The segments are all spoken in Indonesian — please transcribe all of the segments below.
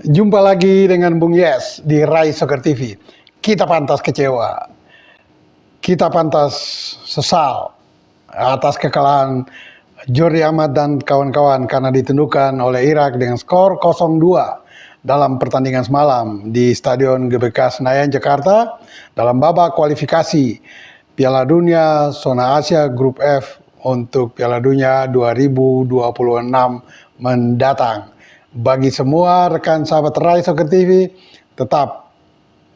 Jumpa lagi dengan Bung Yes di Rai Soccer TV. Kita pantas kecewa, kita pantas sesal atas kekalahan Jordi Amat dan kawan-kawan karena ditentukan oleh Irak dengan skor 0-2 dalam pertandingan semalam di Stadion GBK Senayan, Jakarta dalam babak kualifikasi Piala Dunia Zona Asia Grup F untuk Piala Dunia 2026 mendatang. Bagi semua rekan sahabat Rai Soccer TV, tetap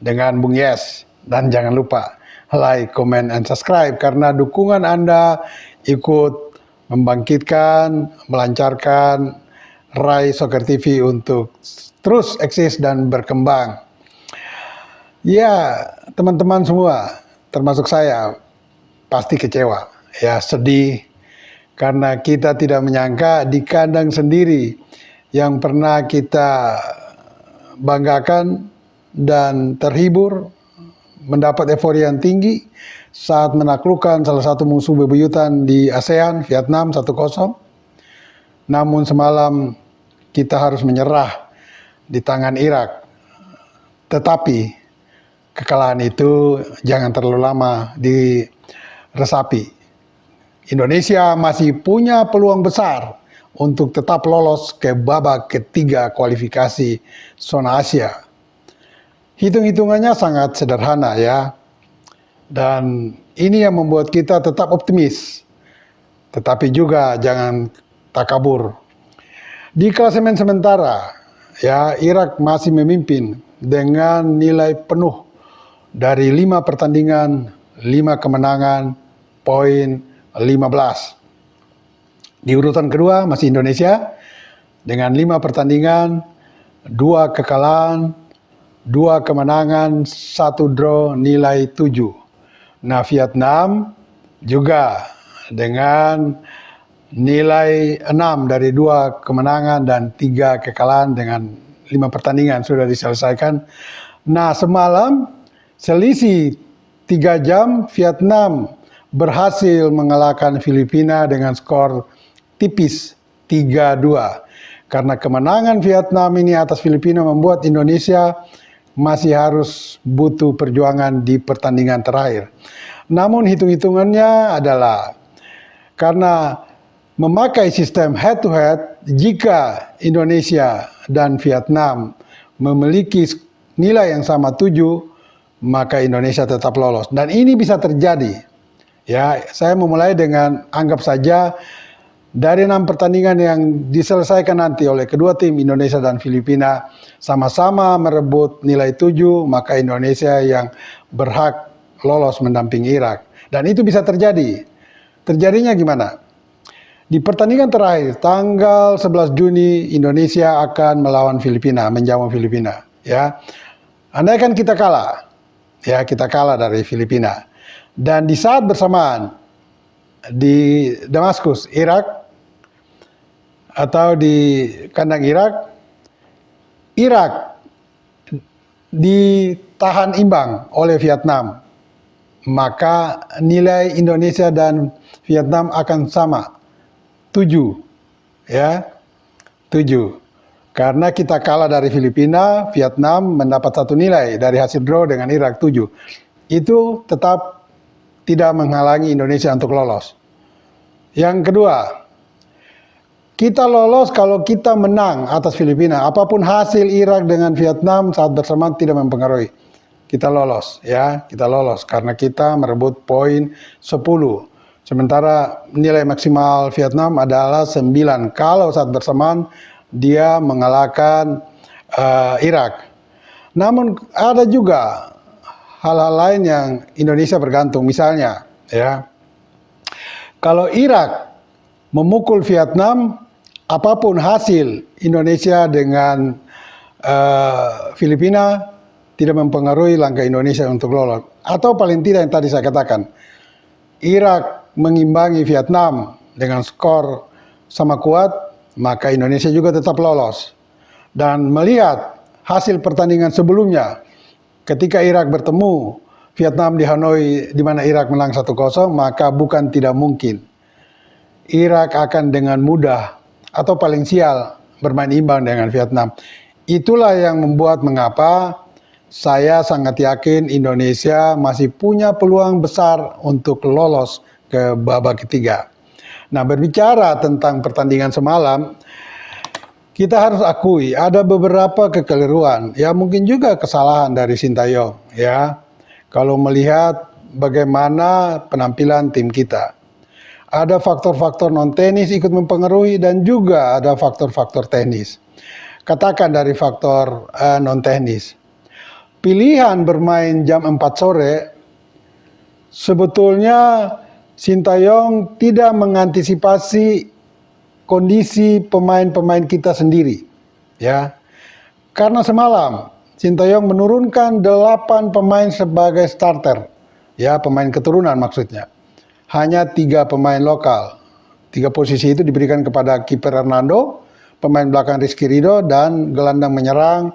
dengan Bung Yes. Dan jangan lupa like, comment, and subscribe karena dukungan Anda ikut membangkitkan, melancarkan Rai Soccer TV untuk terus eksis dan berkembang. Ya, teman-teman semua, termasuk saya, pasti kecewa, ya sedih, karena kita tidak menyangka di kandang sendiri yang pernah kita banggakan dan terhibur, mendapat euforia yang tinggi saat menaklukkan salah satu musuh bebuyutan di ASEAN, Vietnam 1-0. Namun semalam kita harus menyerah di tangan Irak. Tetapi kekalahan itu jangan terlalu lama diresapi. Indonesia masih punya peluang besar untuk tetap lolos ke babak ketiga kualifikasi zona Asia. Hitung-hitungannya sangat sederhana ya. Dan ini yang membuat kita tetap optimis. Tetapi juga jangan takabur. Di klasemen sementara ya, Irak masih memimpin dengan nilai penuh dari 5 pertandingan, 5 kemenangan, poin 15. Di urutan kedua masih Indonesia dengan 5 pertandingan, 2 kekalahan, 2 kemenangan, 1 draw, nilai 7. Nah, Vietnam juga dengan nilai 6 dari 2 kemenangan dan 3 kekalahan dengan 5 pertandingan sudah diselesaikan. Nah, semalam selisih 3 jam Vietnam berhasil mengalahkan Filipina dengan skor tipis 3-2. Karena kemenangan Vietnam ini atas Filipina membuat Indonesia masih harus butuh perjuangan di pertandingan terakhir. Namun hitung-hitungannya adalah karena memakai sistem head to head, jika Indonesia dan Vietnam memiliki nilai yang sama 7, maka Indonesia tetap lolos. Dan ini bisa terjadi. Ya, saya memulai dengan anggap saja dari 6 pertandingan yang diselesaikan nanti oleh kedua tim Indonesia dan Filipina sama-sama merebut nilai 7, maka Indonesia yang berhak lolos mendampingi Irak. Dan itu bisa terjadi. Terjadinya gimana? Di pertandingan terakhir tanggal 11 Juni Indonesia akan melawan Filipina, menjamu Filipina, ya. Andaikan kita kalah, ya kita kalah dari Filipina. Dan di saat bersamaan di Damaskus, Irak, atau di kandang Irak ditahan imbang oleh Vietnam, maka nilai Indonesia dan Vietnam akan sama, 7, ya, 7. Karena kita kalah dari Filipina, Vietnam mendapat 1 nilai dari hasil draw dengan Irak 7. Itu tetap tidak menghalangi Indonesia untuk lolos. Yang kedua, kita lolos kalau kita menang atas Filipina. Apapun hasil Irak dengan Vietnam saat bersamaan tidak mempengaruhi. Kita lolos, ya, kita lolos karena kita merebut poin 10. Sementara nilai maksimal Vietnam adalah 9 kalau saat bersamaan dia mengalahkan Irak. Namun ada juga hal-hal lain yang Indonesia bergantung. Misalnya, ya, kalau Irak memukul Vietnam, apapun hasil Indonesia dengan Filipina tidak mempengaruhi langkah Indonesia untuk lolos. Atau paling tidak yang tadi saya katakan, Irak mengimbangi Vietnam dengan skor sama kuat, maka Indonesia juga tetap lolos. Dan melihat hasil pertandingan sebelumnya, ketika Irak bertemu Vietnam di Hanoi, di mana Irak menang 1-0, maka bukan tidak mungkin Irak akan dengan mudah atau paling sial bermain imbang dengan Vietnam. Itulah yang membuat mengapa saya sangat yakin Indonesia masih punya peluang besar untuk lolos ke babak ketiga. Nah, berbicara tentang pertandingan semalam, kita harus akui ada beberapa kekeliruan, ya mungkin juga kesalahan dari Sintayong, ya. Kalau melihat bagaimana penampilan tim kita. Ada faktor-faktor non-teknis ikut mempengaruhi dan juga ada faktor-faktor teknis. Katakan dari faktor non-teknis. Pilihan bermain jam 4 sore sebetulnya Sintayong tidak mengantisipasi kondisi pemain-pemain kita sendiri, ya. Karena semalam Sintayong menurunkan 8 pemain sebagai starter, ya, pemain keturunan maksudnya. Hanya 3 pemain lokal. 3 posisi itu diberikan kepada kiper Hernando, pemain belakang Rizky Ridho, dan gelandang menyerang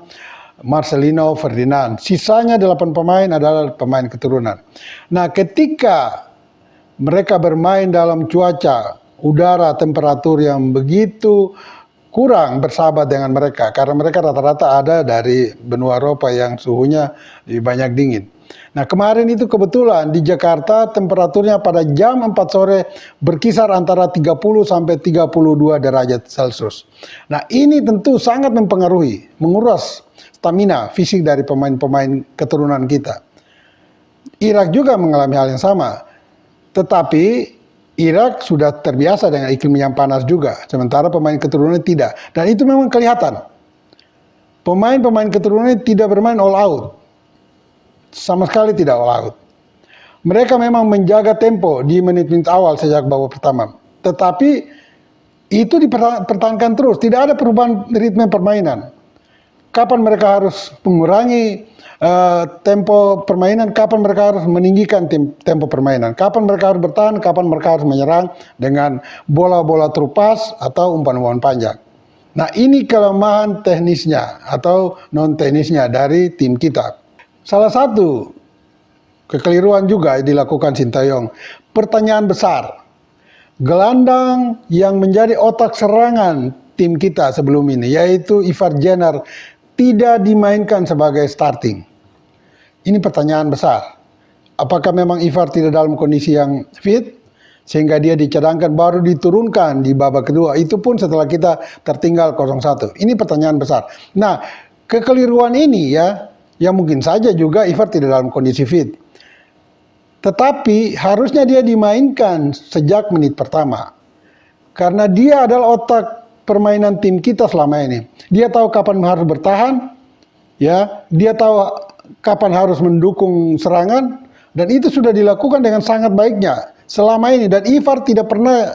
Marcelino Ferdinand. Sisanya 8 pemain adalah pemain keturunan. Nah, ketika mereka bermain dalam cuaca, udara, temperatur yang begitu kurang bersahabat dengan mereka, karena mereka rata-rata ada dari benua Eropa yang suhunya lebih banyak dingin. Nah, kemarin itu kebetulan di Jakarta temperaturnya pada jam 4 sore berkisar antara 30 sampai 32 derajat Celcius. Nah, ini tentu sangat mempengaruhi, menguras stamina fisik dari pemain-pemain keturunan kita. Irak juga mengalami hal yang sama. Tetapi Irak sudah terbiasa dengan iklim yang panas juga, sementara pemain keturunan tidak. Dan itu memang kelihatan. Pemain-pemain keturunan tidak bermain all out. Sama sekali tidak all out. Mereka memang menjaga tempo di menit-menit awal sejak babak pertama. Tetapi itu dipertahankan terus, tidak ada perubahan ritme permainan. Kapan mereka harus mengurangi tempo permainan, kapan mereka harus meninggikan tempo permainan, kapan mereka harus bertahan, kapan mereka harus menyerang dengan bola-bola terupas atau umpan-umpan panjang. Nah, ini kelemahan teknisnya atau non-teknisnya dari tim kita. Salah satu kekeliruan juga dilakukan Sintayong. Pertanyaan besar, gelandang yang menjadi otak serangan tim kita sebelum ini, yaitu Ivar Jenner, tidak dimainkan sebagai starting. Ini pertanyaan besar. Apakah memang Ivar tidak dalam kondisi yang fit sehingga dia dicadangkan baru diturunkan di babak kedua? Itu pun setelah kita tertinggal 0-1. Ini pertanyaan besar. Nah, kekeliruan ini ya, yang mungkin saja juga Ivar tidak dalam kondisi fit. Tetapi harusnya dia dimainkan sejak menit pertama. Karena dia adalah otak permainan tim kita selama ini. Dia tahu kapan harus bertahan, ya, dia tahu kapan harus mendukung serangan, dan itu sudah dilakukan dengan sangat baiknya selama ini. Dan Ivar tidak pernah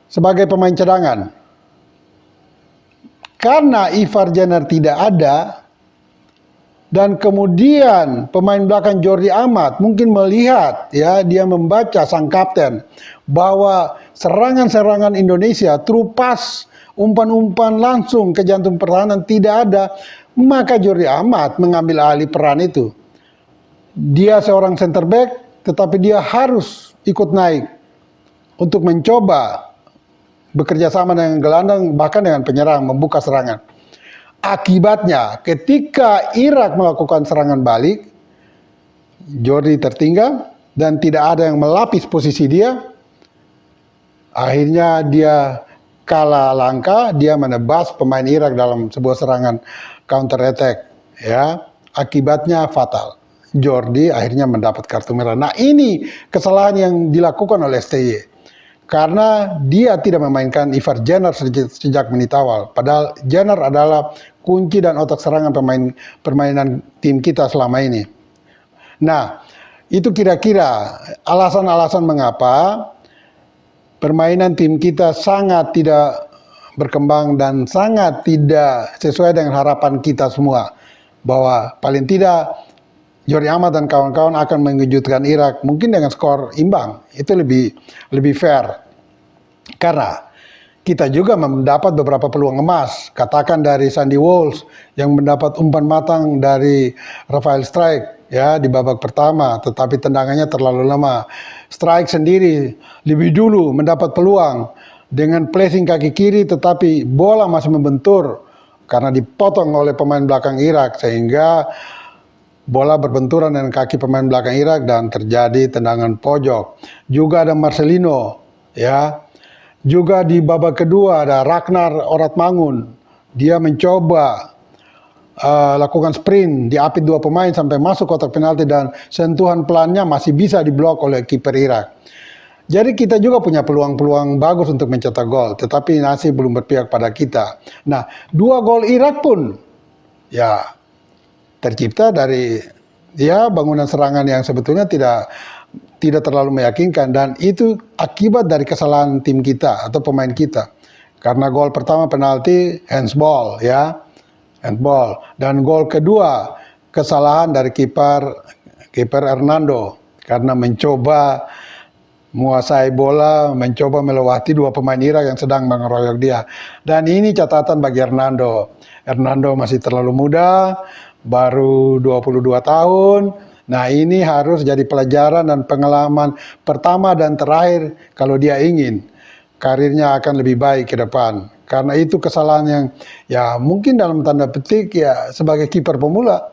sebagai pemain cadangan. Karena Ivar Jenner tidak ada, dan kemudian pemain belakang Jordi Amat mungkin melihat, ya, dia membaca sang kapten bahwa serangan-serangan Indonesia terupas umpan-umpan langsung ke jantung pertahanan tidak ada, maka Jordi Amat mengambil alih peran itu. Dia seorang center back, tetapi dia harus ikut naik untuk mencoba bekerja sama dengan gelandang, bahkan dengan penyerang, membuka serangan. Akibatnya, ketika Irak melakukan serangan balik, Jordi tertinggal dan tidak ada yang melapis posisi dia. Akhirnya dia kalah langkah, dia menebas pemain Irak dalam sebuah serangan counter attack, ya. Akibatnya fatal. Jordi akhirnya mendapat kartu merah. Nah, ini kesalahan yang dilakukan oleh STY. Karena dia tidak memainkan Ivar Jenner sejak menit awal. Padahal Jenner adalah kunci dan otak serangan permainan tim kita selama ini. Nah, itu kira-kira alasan-alasan mengapa permainan tim kita sangat tidak berkembang dan sangat tidak sesuai dengan harapan kita semua. Bahwa paling tidak Jordi Amat dan kawan-kawan akan mengejutkan Irak mungkin dengan skor imbang. Itu lebih fair. Karena kita juga mendapat beberapa peluang emas. Katakan dari Sandy Walsh yang mendapat umpan matang dari Rafael Strijk, ya, di babak pertama, tetapi tendangannya terlalu lemah. Strijk sendiri lebih dulu mendapat peluang dengan placing kaki kiri, tetapi bola masih membentur karena dipotong oleh pemain belakang Irak sehingga bola berbenturan dengan kaki pemain belakang Irak dan terjadi tendangan pojok. Juga ada Marcelino, ya. Juga di babak kedua ada Ragnar Oratmangun. Dia mencoba lakukan sprint, diapit dua pemain sampai masuk kotak penalti dan sentuhan pelannya masih bisa diblok oleh kiper Irak. Jadi kita juga punya peluang-peluang bagus untuk mencetak gol, tetapi nasib belum berpihak pada kita. Nah, 2 gol Irak pun ya tercipta dari bangunan serangan yang sebetulnya tidak terlalu meyakinkan, dan itu akibat dari kesalahan tim kita atau pemain kita. Karena gol pertama penalti handsball, handball, dan gol kedua kesalahan dari kiper Hernando karena mencoba menguasai bola, mencoba melewati 2 pemain Irak yang sedang mengeroyok dia. Dan ini catatan bagi Hernando. Hernando masih terlalu muda, baru 22 tahun. Nah, ini harus jadi pelajaran dan pengalaman pertama dan terakhir kalau dia ingin karirnya akan lebih baik ke depan. Karena itu kesalahan yang mungkin dalam tanda petik sebagai kiper pemula,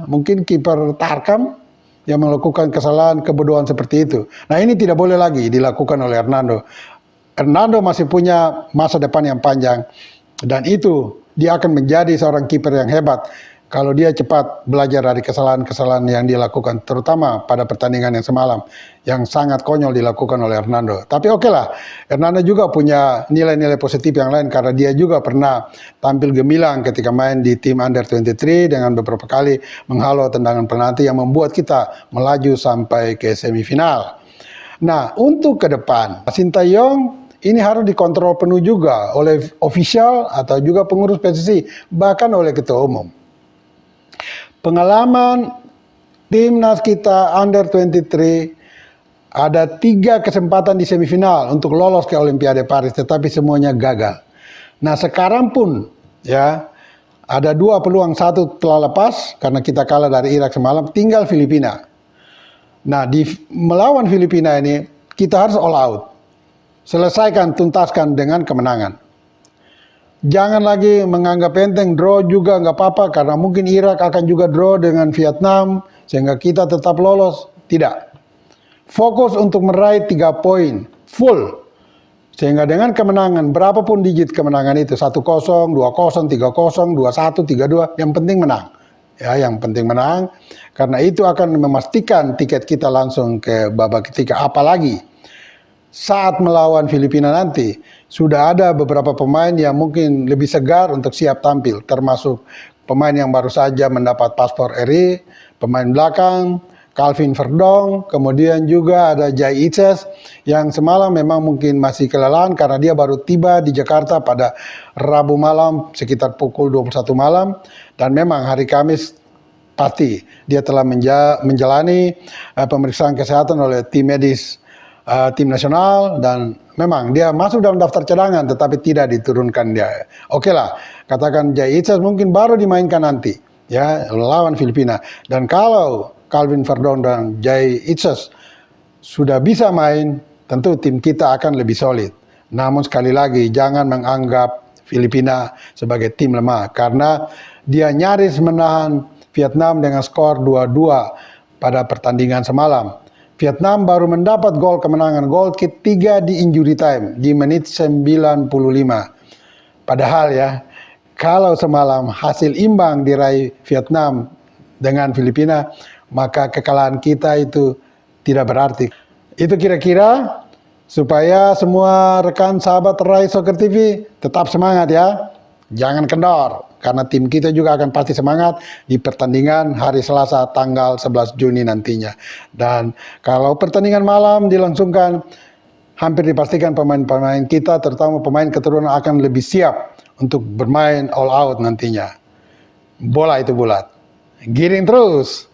mungkin kiper Tarkam yang melakukan kesalahan kebodohan seperti itu. Nah, ini tidak boleh lagi dilakukan oleh Hernando. Hernando masih punya masa depan yang panjang, dan itu dia akan menjadi seorang kiper yang hebat kalau dia cepat belajar dari kesalahan-kesalahan yang dia lakukan, terutama pada pertandingan yang semalam, yang sangat konyol dilakukan oleh Hernando. Tapi oke lah, Hernando juga punya nilai-nilai positif yang lain, karena dia juga pernah tampil gemilang ketika main di tim Under 23 dengan beberapa kali menghalau tendangan penalti yang membuat kita melaju sampai ke semifinal. Nah, untuk ke depan, Sintayong ini harus dikontrol penuh juga oleh ofisial atau juga pengurus PSSI, bahkan oleh ketua umum. Pengalaman timnas kita Under 23, ada 3 kesempatan di semifinal untuk lolos ke Olimpiade Paris, tetapi semuanya gagal. Nah, sekarang pun ada 2 peluang, 1 telah lepas karena kita kalah dari Irak semalam, tinggal Filipina. Nah, melawan Filipina ini kita harus all out. Selesaikan, tuntaskan dengan kemenangan. Jangan lagi menganggap enteng, draw juga nggak apa-apa, karena mungkin Irak akan juga draw dengan Vietnam, sehingga kita tetap lolos. Tidak. Fokus untuk meraih 3 poin, full. Sehingga dengan kemenangan, berapapun digit kemenangan itu, 1-0, 2-0, 3-0, 2-1, 3-2, yang penting menang. Yang penting menang, karena itu akan memastikan tiket kita langsung ke babak ketiga. Apalagi saat melawan Filipina nanti, sudah ada beberapa pemain yang mungkin lebih segar untuk siap tampil, termasuk pemain yang baru saja mendapat paspor RI, pemain belakang, Calvin Verdong, kemudian juga ada Jai Itzes, yang semalam memang mungkin masih kelelahan karena dia baru tiba di Jakarta pada Rabu malam sekitar pukul 21 malam, dan memang hari Kamis pasti dia telah menjalani pemeriksaan kesehatan oleh tim medis tim nasional, dan memang dia masuk dalam daftar cadangan tetapi tidak diturunkan dia. Oke lah, katakan Jai Itzes mungkin baru dimainkan nanti lawan Filipina, dan kalau Calvin Verdong dan Jai Itzes sudah bisa main, tentu tim kita akan lebih solid. Namun sekali lagi, jangan menganggap Filipina sebagai tim lemah, karena dia nyaris menahan Vietnam dengan skor 2-2 pada pertandingan semalam. Vietnam baru mendapat gol kemenangan, gol ketiga di injury time di menit 95. Padahal kalau semalam hasil imbang diraih Vietnam dengan Filipina, maka kekalahan kita itu tidak berarti. Itu kira-kira supaya semua rekan sahabat Rai Soccer TV tetap semangat Jangan kendor, karena tim kita juga akan pasti semangat di pertandingan hari Selasa tanggal 11 Juni nantinya. Dan kalau pertandingan malam dilangsungkan, hampir dipastikan pemain-pemain kita, terutama pemain keturunan, akan lebih siap untuk bermain all out nantinya. Bola itu bulat. Giring terus!